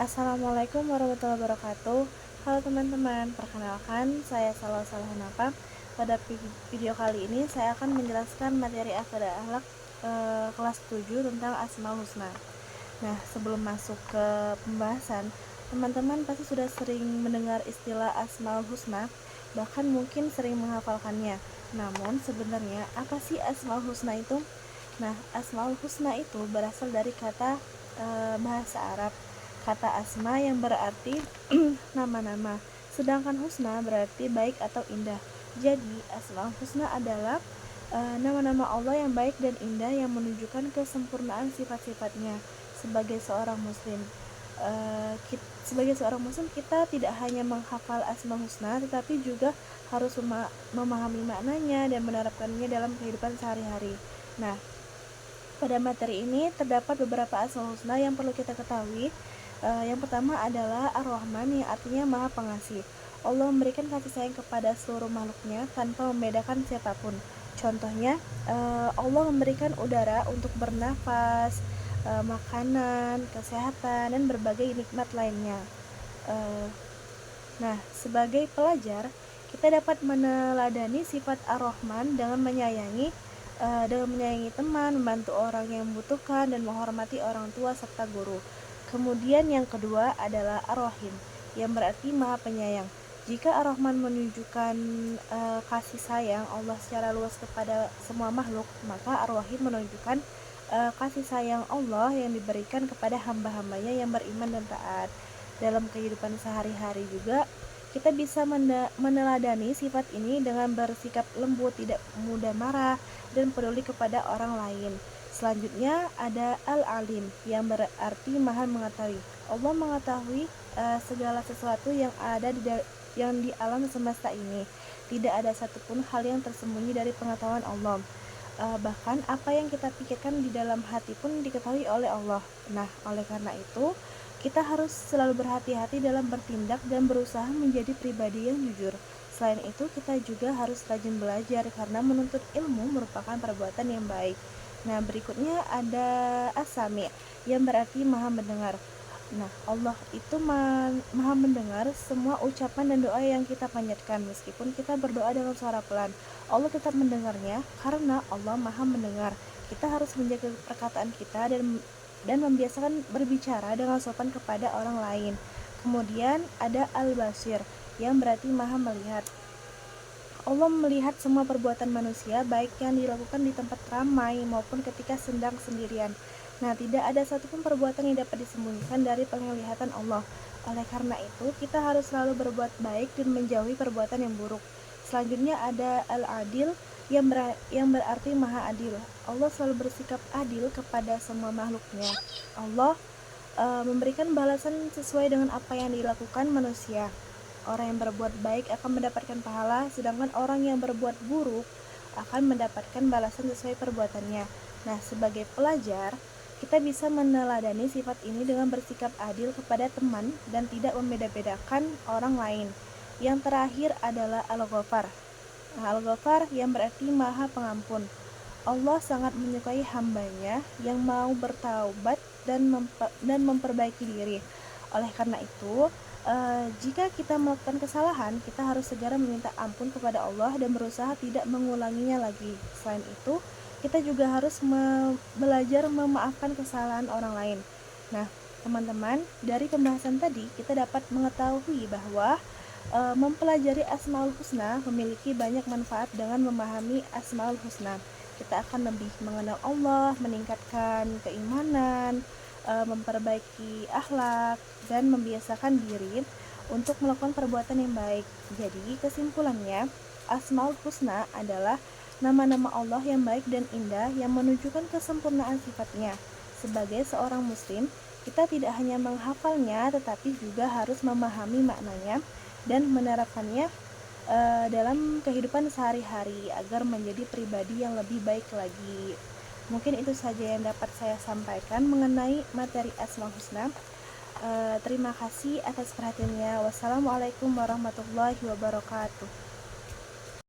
Assalamualaikum warahmatullahi wabarakatuh. Halo teman-teman, perkenalkan saya Salwa Salahanapa. Pada video kali ini saya akan menjelaskan materi akidah akhlak kelas 7 tentang Asmaul Husna. Nah, sebelum masuk ke pembahasan, teman-teman pasti sudah sering mendengar istilah Asmaul Husna, bahkan mungkin sering menghafalkannya. Namun sebenarnya apa sih Asmaul Husna itu? Nah, Asmaul Husna itu berasal dari kata bahasa Arab, kata asma yang berarti nama-nama, sedangkan husna berarti baik atau indah. Jadi, Asmaul Husna adalah nama-nama Allah yang baik dan indah yang menunjukkan kesempurnaan sifat-sifatnya. Sebagai seorang muslim, kita tidak hanya menghafal Asmaul Husna, tetapi juga harus memahami maknanya dan menerapkannya dalam kehidupan sehari-hari. Nah, pada materi ini terdapat beberapa Asmaul Husna yang perlu kita ketahui. Yang pertama adalah Ar-Rahman, yang artinya Maha Pengasih. Allah memberikan kasih sayang kepada seluruh makhluknya tanpa membedakan siapapun. Contohnya, Allah memberikan udara untuk bernafas, makanan, kesehatan, dan berbagai nikmat lainnya. Nah, sebagai pelajar, kita dapat meneladani sifat Ar-Rahman dengan menyayangi teman, membantu orang yang membutuhkan, dan menghormati orang tua serta guru. Kemudian yang kedua adalah Ar-Rahim, yang berarti Maha Penyayang. Jika Ar-Rahman menunjukkan kasih sayang Allah secara luas kepada semua makhluk, maka Ar-Rahim menunjukkan kasih sayang Allah yang diberikan kepada hamba-hambanya yang beriman dan taat. Dalam kehidupan sehari-hari juga kita bisa meneladani sifat ini dengan bersikap lembut, tidak mudah marah, dan peduli kepada orang lain. Selanjutnya ada Al-Alim, yang berarti Maha Mengetahui. Allah mengetahui segala sesuatu yang di alam semesta ini. Tidak ada satupun hal yang tersembunyi dari pengetahuan Allah. Bahkan apa yang kita pikirkan di dalam hati pun diketahui oleh Allah. Nah, oleh karena itu kita harus selalu berhati-hati dalam bertindak dan berusaha menjadi pribadi yang jujur. Selain itu, kita juga harus rajin belajar karena menuntut ilmu merupakan perbuatan yang baik. Nah, berikutnya ada As-Sami, yang berarti Maha Mendengar. Nah, Allah itu Maha mendengar semua ucapan dan doa yang kita panjatkan. Meskipun kita berdoa dengan suara pelan, Allah tetap mendengarnya karena Allah Maha Mendengar. Kita harus menjaga perkataan kita dan membiasakan berbicara dengan sopan kepada orang lain. Kemudian ada Al-Basir, yang berarti Maha Melihat. Allah melihat semua perbuatan manusia, baik yang dilakukan di tempat ramai maupun ketika sedang sendirian. Nah, tidak ada satupun perbuatan yang dapat disembunyikan dari penglihatan Allah. Oleh karena itu, kita harus selalu berbuat baik dan menjauhi perbuatan yang buruk. Selanjutnya ada Al-Adil, yang berarti Maha Adil. Allah selalu bersikap adil kepada semua makhluknya. Allah memberikan balasan sesuai dengan apa yang dilakukan manusia. Orang yang berbuat baik akan mendapatkan pahala, sedangkan orang yang berbuat buruk akan mendapatkan balasan sesuai perbuatannya. Nah, sebagai pelajar, kita bisa meneladani sifat ini dengan bersikap adil kepada teman dan tidak membeda-bedakan orang lain. Yang terakhir adalah Al-Ghafar. Al-Ghafar yang berarti Maha Pengampun. Allah sangat menyukai hambanya yang mau bertaubat dan memperbaiki diri. Oleh karena itu, jika kita melakukan kesalahan, kita harus segera meminta ampun kepada Allah dan berusaha tidak mengulanginya lagi. Selain itu, kita juga harus belajar memaafkan kesalahan orang lain. Nah, teman-teman, dari pembahasan tadi kita dapat mengetahui bahwa mempelajari Asmaul Husna memiliki banyak manfaat. Dengan memahami Asmaul Husna, kita akan lebih mengenal Allah, meningkatkan keimanan, memperbaiki akhlak, dan membiasakan diri untuk melakukan perbuatan yang baik. Jadi kesimpulannya, Asmaul Husna adalah nama-nama Allah yang baik dan indah yang menunjukkan kesempurnaan sifatnya. Sebagai seorang muslim, kita tidak hanya menghafalnya tetapi juga harus memahami maknanya dan menerapkannya dalam kehidupan sehari-hari agar menjadi pribadi yang lebih baik lagi. Mungkin itu saja yang dapat saya sampaikan mengenai materi Asmaul Husna. Terima kasih atas perhatiannya. Wassalamualaikum warahmatullahi wabarakatuh.